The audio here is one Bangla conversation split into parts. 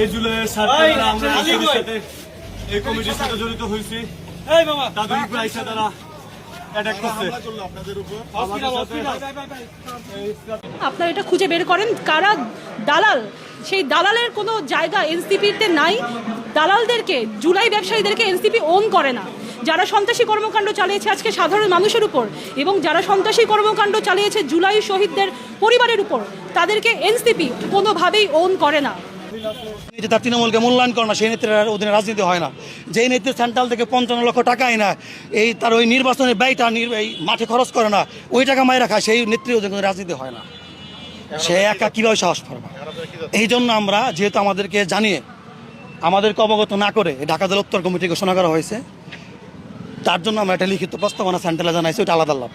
এই জুলাইয়ের আমরা এই কমিটির সাথে জড়িত হয়েছি। তাদের উপরে আইসা তারা অ্যাটাক করছে। আপনারা এটা খুঁজে বের করেন কারা দালাল। সেই দালালের কোনো জায়গা এনসিপিতে নাই। দালালদেরকে, জুলাই ব্যবসায়ীদেরকে এনসিপি ওন করে না। যারা সন্ত্রাসী কর্মকাণ্ড চালিয়েছে আজকে সাধারণ মানুষের উপর, এবং যারা সন্ত্রাসী কর্মকাণ্ড চালিয়েছে জুলাই শহীদদের পরিবারের উপর, তাদেরকে এনসিপি কোনোভাবেই ওন করে না। তার তৃণমূলকে মূল্যায়ন করে না, সেই নেত্রীর অধীনে রাজনীতি হয় না। যেই নেত্রী সেন্ট্রাল থেকে 55 লক্ষ টাকাই না, এই তার ওই নির্বাচনের ব্যয়টা এই মাঠে খরচ করে না, ওই টাকা মায়ের রাখা, সেই নেত্রীর অধীনে রাজনীতি হয় না। সে একা কীভাবে সাহস পারবে? এই জন্য আমরা, যেহেতু আমাদেরকে জানিয়ে আমাদেরকে অবগত না করে ঢাকা জেলা উত্তর কমিটি ঘোষণা করা হয়েছে, তার জন্য আমরা একটা লিখিত প্রস্তাবনা সেন্ট্রালে জানাইছি। ওইটা আলাদা লাভ।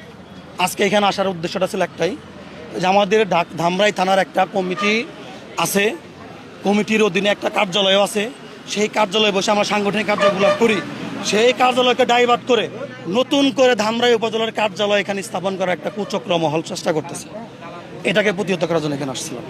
আজকে এখানে আসার উদ্দেশ্যটা ছিল একটাই, যে আমাদের ধামরাই থানার একটা কমিটি আছে, কমিটির অধীনে একটা কার্যালয় আছে। সেই কার্যালয়ে বসে আমরা সাংগঠনিক কার্যক্রম করি। সেই কার্যালয়কে ডাইভার্ট করে নতুন করে ধামরাই উপজেলার কার্যালয় এখানে স্থাপন করার একটা কুচক্র মহল চেষ্টা করতেছে। এটাকে প্রতিহত করার জন্য এখানে আসছিলাম।